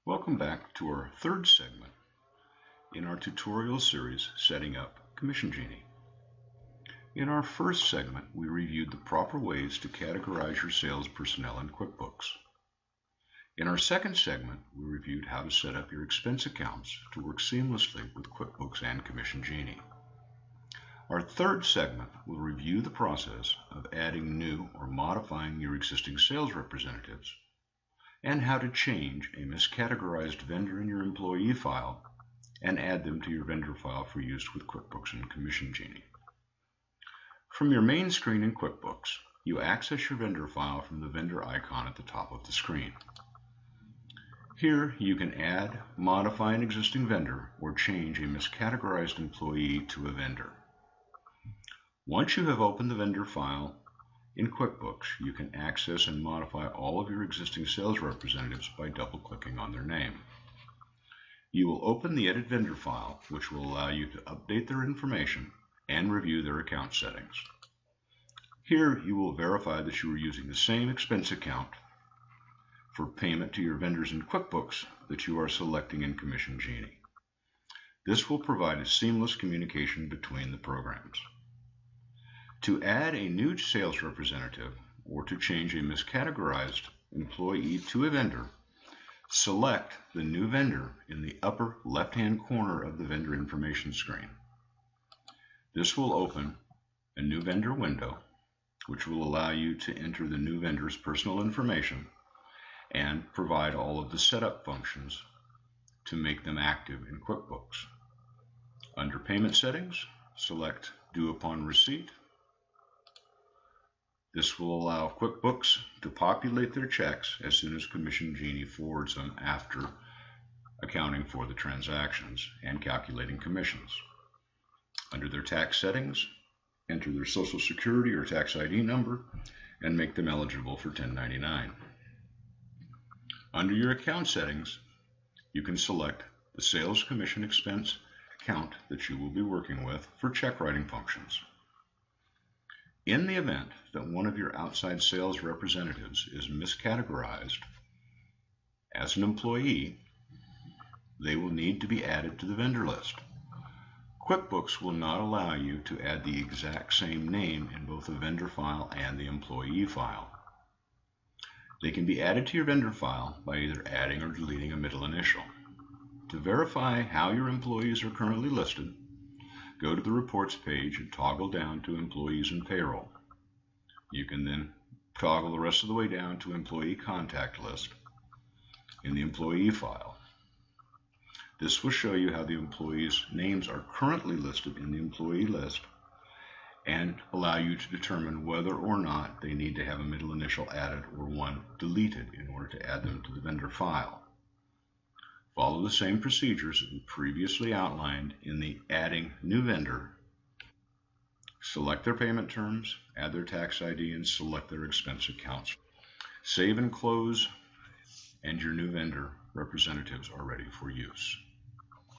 Welcome back to our third segment in our tutorial series, Setting Up Commission Genie. In our first segment, we reviewed the proper ways to categorize your sales personnel in QuickBooks. In our second segment, we reviewed how to set up your expense accounts to work seamlessly with QuickBooks and Commission Genie. Our third segment will review the process of adding new or modifying your existing sales representatives and how to change a miscategorized vendor in your employee file and add them to your vendor file for use with QuickBooks and Commission Genie. From your main screen in QuickBooks, you access your vendor file from the vendor icon at the top of the screen. Here you can add, modify an existing vendor, or change a miscategorized employee to a vendor. Once you have opened the vendor file in QuickBooks, you can access and modify all of your existing sales representatives by double-clicking on their name. You will open the Edit Vendor file, which will allow you to update their information and review their account settings. Here you will verify that you are using the same expense account for payment to your vendors in QuickBooks that you are selecting in Commission Genie. This will provide a seamless communication between the programs. To add a new sales representative or to change a miscategorized employee to a vendor, select the new vendor in the upper left-hand corner of the vendor information screen. This will open a new vendor window, which will allow you to enter the new vendor's personal information and provide all of the setup functions to make them active in QuickBooks. Under Payment Settings, select Due Upon Receipt. This will allow QuickBooks to populate their checks as soon as Commission Genie forwards them after accounting for the transactions and calculating commissions. Under their tax settings, enter their Social Security or tax ID number and make them eligible for 1099. Under your account settings, you can select the sales commission expense account that you will be working with for check writing functions. In the event that one of your outside sales representatives is miscategorized as an employee, they will need to be added to the vendor list. QuickBooks will not allow you to add the exact same name in both the vendor file and the employee file. They can be added to your vendor file by either adding or deleting a middle initial. To verify how your employees are currently listed, go to the Reports page and toggle down to Employees and Payroll. You can then toggle the rest of the way down to Employee Contact List in the employee file. This will show you how the employees' names are currently listed in the employee list and allow you to determine whether or not they need to have a middle initial added or one deleted in order to add them to the vendor file. Follow the same procedures that we previously outlined in the Adding New Vendor. Select their payment terms, add their tax ID, and select their expense accounts. Save and close, and your new vendor representatives are ready for use.